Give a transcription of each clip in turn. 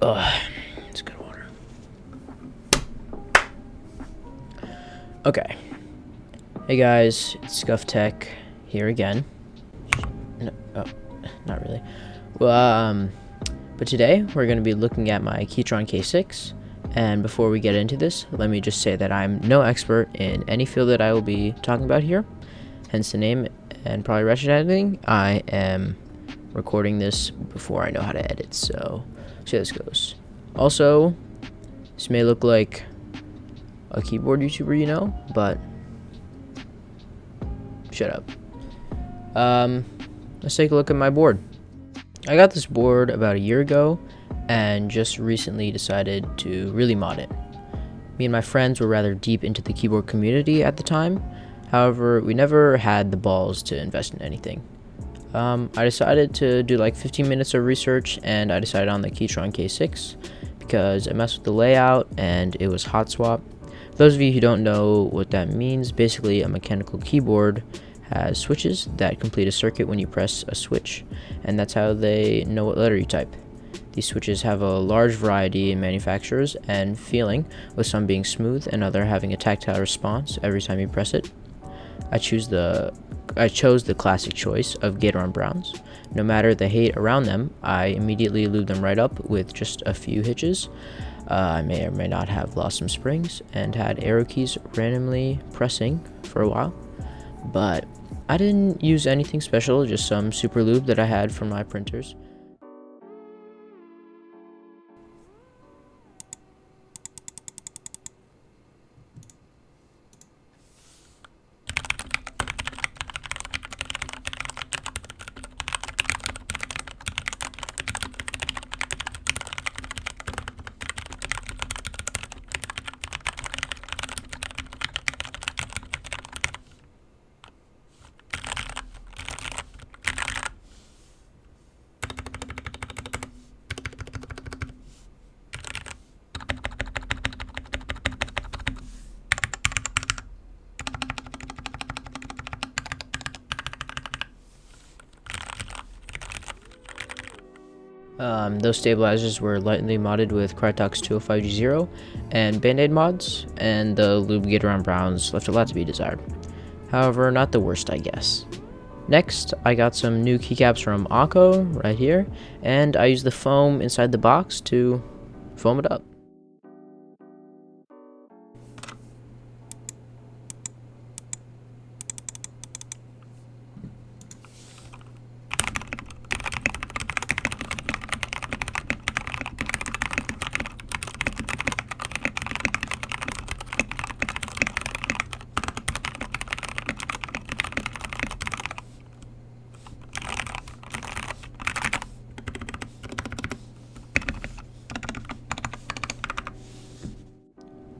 Ugh, it's good water. Okay. Hey guys, it's Scuff Tech here again. No, oh, not really. Well, but today we're going to be looking at my Keychron K6. And before we get into this, let me just say that I'm no expert in any field that I will be talking about here. Hence the name and probably wretched editing. I am recording this before I know how to edit, so see how this goes. Also, this may look like a keyboard YouTuber, you know, but shut up. Let's take a look at my board. I got this board about a year ago and just recently decided to really mod it. Me and my friends were rather deep into the keyboard community at the time. However, we never had the balls to invest in anything. I decided to do like 15 minutes of research, and I decided on the Keychron K6 because I messed with the layout and it was hot swap. For those of you who don't know what that means, basically a mechanical keyboard has switches that complete a circuit when you press a switch, and that's how they know what letter you type. These switches have a large variety in manufacturers and feeling, with some being smooth and other having a tactile response every time you press it. I chose the classic choice of Gateron browns. No matter the hate around them, I immediately lube them right up with just a few hitches. I may or may not have lost some springs and had arrow keys randomly pressing for a while, but I didn't use anything special, just some super lube that I had from my printers. Those stabilizers were lightly modded with Crytox 205G0 and Band-Aid mods, and the Lube Gateron browns left a lot to be desired. However, not the worst, I guess. Next, I got some new keycaps from Akko right here, and I used the foam inside the box to foam it up.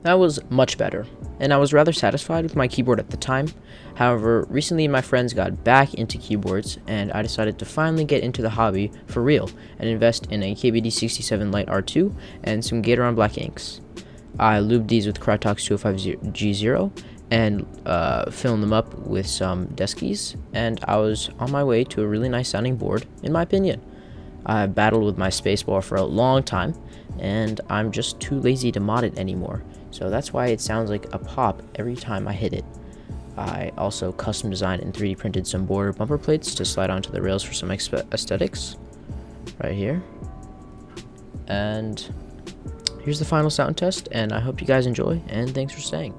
That was much better, and I was rather satisfied with my keyboard at the time. However, recently my friends got back into keyboards, and I decided to finally get into the hobby for real and invest in a KBD67 Lite R2 and some Gateron black inks. I lubed these with Crytox 205G0 and filled them up with some deskies, and I was on my way to a really nice sounding board, in my opinion. I battled with my spacebar for a long time, and I'm just too lazy to mod it anymore. So that's why it sounds like a pop every time I hit it. I also custom designed and 3D printed some border bumper plates to slide onto the rails for some aesthetics. Right here. And here's the final sound test, and I hope you guys enjoy, and thanks for staying.